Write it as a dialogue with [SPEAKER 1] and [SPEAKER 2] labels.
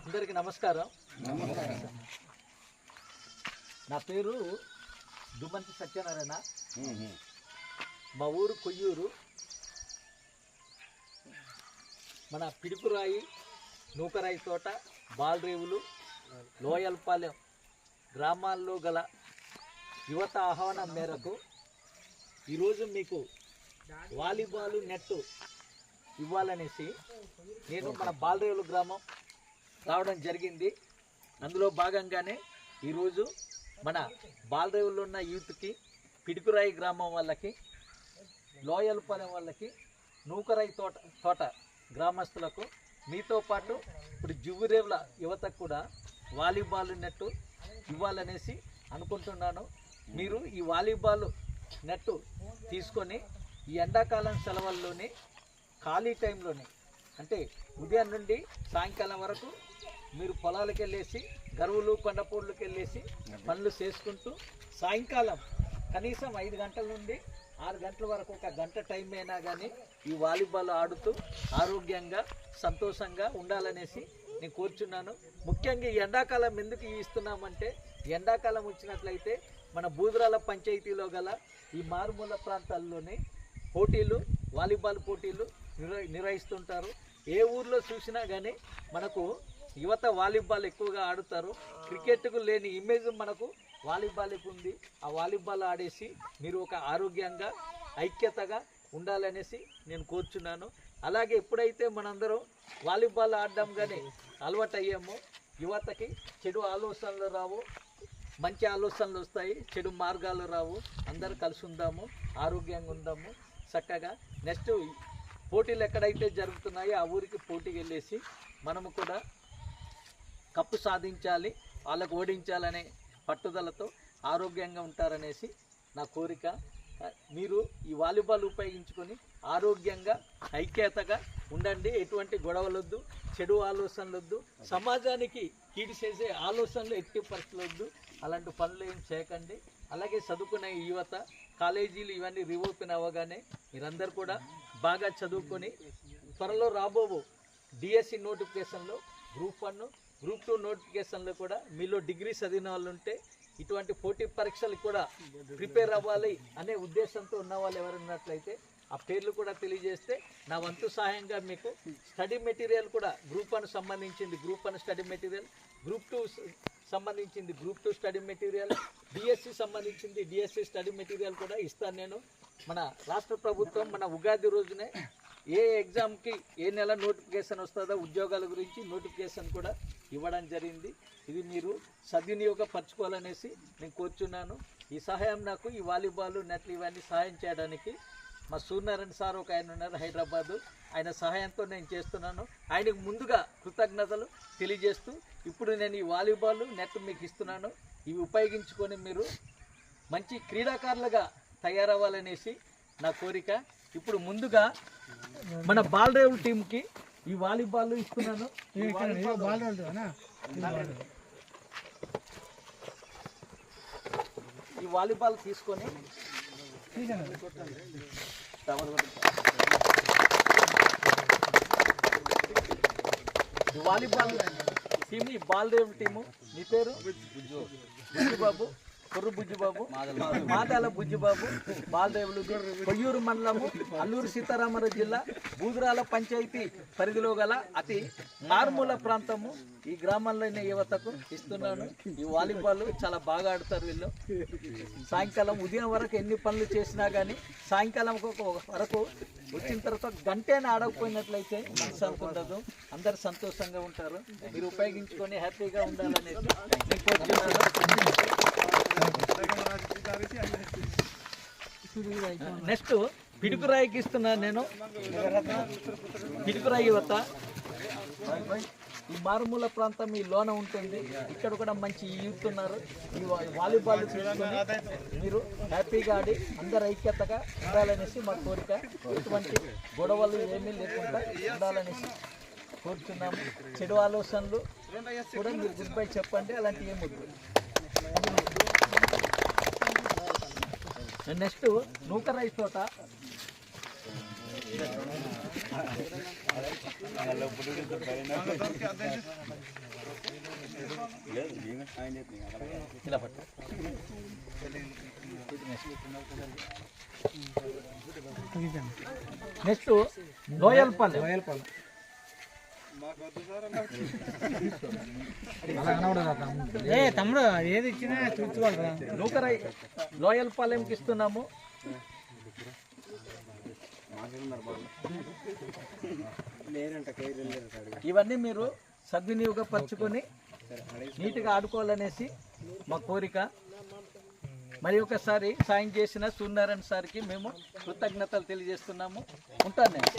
[SPEAKER 1] అందరికీ నమస్కారం. నా పేరు దుమ్మంతి సత్యనారాయణ. మా ఊరు కొయ్యూరు. మన పిడుకురాయి, నూకరాయి తోట, బాలరేవులు, లోయల్పాలెం గ్రామాల్లో గల యువత ఆహ్వానం మేరకు ఈరోజు మీకు వాలీబాల్ నెట్ ఇవ్వాలనేసి నేను మన బాలరేవులు గ్రామం రావడం జరిగింది. అందులో భాగంగానే ఈరోజు మన బాలరేవుల్లో ఉన్న యూత్కి, పిడుకురాయి గ్రామం వాళ్ళకి, లోయల్పాలెం వాళ్ళకి, నూకరాయి తోట గ్రామస్తులకు, మీతో పాటు ఇప్పుడు జువ్వురేవుల యువతకు కూడా వాలీబాల్ నెట్ ఇవ్వాలనేసి అనుకుంటున్నాను. మీరు ఈ వాలీబాల్ నెట్ తీసుకొని ఈ ఎండాకాలం సెలవుల్లోనే ఖాళీ టైంలోనే, అంటే ఉదయం నుండి సాయంకాలం వరకు మీరు పొలాలకు వెళ్ళేసి, గరువులు కొండపూళ్ళకి వెళ్ళేసి పనులు చేసుకుంటూ సాయంకాలం కనీసం 5 గంటల నుండి 6 గంటల వరకు ఒక గంట టైం అయినా కానీ ఈ వాలీబాల్ ఆడుతూ ఆరోగ్యంగా సంతోషంగా ఉండాలనేసి నేను కోరుచున్నాను. ముఖ్యంగా ఈ ఎండాకాలం ఎందుకు ఇస్తున్నామంటే, ఎండాకాలం వచ్చినట్లయితే మన బూదరాల పంచాయతీలో గల ఈ మారుమూల ప్రాంతాల్లోనే పోటీలు, వాలీబాల్ పోటీలు నిర్వహిస్తుంటారు. ఏ ఊర్లో చూసినా కానీ మనకు యువత వాలీబాల్ ఎక్కువగా ఆడుతారు. క్రికెట్కు లేని ఇమేజ్ మనకు వాలీబాల్కి ఉంది. ఆ వాలీబాల్ ఆడేసి మీరు ఒక ఆరోగ్యంగా ఐక్యతగా ఉండాలనేసి నేను కోరుచున్నాను. అలాగే ఎప్పుడైతే మనందరం వాలీబాల్ ఆడడం కానీ అలవాటు అయ్యామో యువతకి చెడు ఆలోచనలు రావు, మంచి ఆలోచనలు వస్తాయి, చెడు మార్గాలు రావు. అందరూ కలిసి ఉందాము, ఆరోగ్యంగా ఉందాము, చక్కగా. నెక్స్ట్ పోటీలు ఎక్కడైతే జరుగుతున్నాయో ఆ ఊరికి పోటీకి వెళ్ళేసి మనము కూడా కప్పు సాధించాలి, వాళ్ళకు ఓడించాలనే పట్టుదలతో ఆరోగ్యంగా ఉంటారనేసి నా కోరిక. మీరు ఈ వాలీబాల్ ఉపయోగించుకొని ఆరోగ్యంగా ఐక్యతగా ఉండండి. ఎటువంటి గొడవలొద్దు, చెడు ఆలోచనలొద్దు, సమాజానికి కీడు చేసే ఆలోచనలు ఎట్టి పరిస్థితులు వద్దు. అలాంటి పనులు ఏం చేయకండి. అలాగే చదువుకునే యువత, కాలేజీలు ఇవన్నీ రీఓపెన్ అవ్వగానే మీరందరూ కూడా బాగా చదువుకొని త్వరలో రాబోవు డిఎస్సి నోటిఫికేషన్లో గ్రూప్ 1, గ్రూప్ 2 నోటిఫికేషన్లో కూడా మీలో డిగ్రీ చదివిన వాళ్ళు ఉంటే ఇటువంటి పోటీ పరీక్షలకు కూడా ప్రిపేర్ అవ్వాలి అనే ఉద్దేశంతో ఉన్న వాళ్ళు ఎవరున్నట్లయితే ఆ పేర్లు కూడా తెలియజేస్తే నా వంతు సహాయంగా మీకు స్టడీ మెటీరియల్ కూడా గ్రూప్ 1 సంబంధించింది గ్రూప్ 1 స్టడీ మెటీరియల్, గ్రూప్ 2 సంబంధించింది గ్రూప్ 2 స్టడీ మెటీరియల్, డిఎస్సి సంబంధించింది డిఎస్సి స్టడీ మెటీరియల్ కూడా ఇస్తాను నేను. మన రాష్ట్ర ప్రభుత్వం మన ఉగాది రోజునే ఏ ఎగ్జామ్కి ఏ నెల నోటిఫికేషన్ వస్తుందో ఉద్యోగాల గురించి నోటిఫికేషన్ కూడా ఇవ్వడం జరిగింది. ఇది మీరు సద్వినియోగపరచుకోవాలనేసి నేను కోరుచున్నాను. ఈ సహాయం నాకు ఈ వాలీబాల్ నెట్లు ఇవన్నీ సహాయం చేయడానికి మా సూర్యనారాయణ సార్ ఒక ఆయన ఉన్నారు హైదరాబాదు, ఆయన సహాయంతో నేను చేస్తున్నాను. ఆయనకు ముందుగా కృతజ్ఞతలు తెలియజేస్తూ ఇప్పుడు నేను ఈ వాలీబాల్ నెట్ మీకు ఇస్తున్నాను. ఇవి ఉపయోగించుకొని మీరు మంచి క్రీడాకారులుగా తయారవ్వాలనేసి నా కోరిక. ఇప్పుడు ముందుగా మన బాలరేవుల టీంకి ఈ వాలీబాల్ ఇస్తున్నాను. ఈ వాలీబాల్ తీసుకొని వాలీబాల్ టీం, ఈ బాలరేవుల టీము. మీ పేరు? బుజ్జిబాబు, కొర్రు బుజ్జిబాబు, మాదాల బుజ్జిబాబు. బాలరేవులు, కొయ్యూరు మండలము, అల్లూరు సీతారామరాజు జిల్లా, బూదరాల పంచాయతీ పరిధిలో గల అతి మారుమూల ప్రాంతము. ఈ గ్రామంలోని యువతకు ఇస్తున్నాను. ఈ వాలీబాల్ చాలా బాగా ఆడతారు వీళ్ళు. సాయంకాలం ఉదయం వరకు ఎన్ని పనులు చేసినా కానీ సాయంకాలం వరకు వచ్చిన తర్వాత గంటేనే ఆడకపోయినట్లయితే మనసు అనుకుంటుంది. అందరు సంతోషంగా ఉంటారు. మీరు ఉపయోగించుకొని హ్యాపీగా ఉండాలనేది నేను కోరుతున్నాను. నెక్స్ట్ పిడుకురాయికి ఇస్తున్నాను నేను. పిడుకురాయి యువత ఈ మారుమూల ప్రాంతం ఈ లోన ఉంటుంది. ఇక్కడ కూడా మంచి యూత్ ఉన్నారు. ఈ వాలీబాల్ తీసుకొని మీరు హ్యాపీగా ఆడి అందరు ఐక్యతగా ఉండాలనేసి మా కోరిక. ఎటువంటి గొడవలు ఏమీ లేకుండా ఉండాలనేసి కోరుతున్నాము. చెడు ఆలోచనలు కూడా మీరు గుడ్ బై చెప్పండి, అలాంటివి ఏమొద్దు. నెక్స్ట్ నూకరాయి తోట ఇలా పట్టు. నెక్స్ట్ లోయల్పల్లి.
[SPEAKER 2] తమ్ముడు ఏది ఇచ్చినా చూసుకోవాలి.
[SPEAKER 1] నూకరై లోయల్పాలెంకి ఇస్తున్నాము. ఇవన్నీ మీరు సద్వినియోగపరచుకొని నీట్గా ఆడుకోవాలనేసి మా కోరిక. మరి ఒకసారి సాయం చేసిన సూర్యనారాయణ సార్కి మేము కృతజ్ఞతలు తెలియజేస్తున్నాము. ఉంటాను నేను.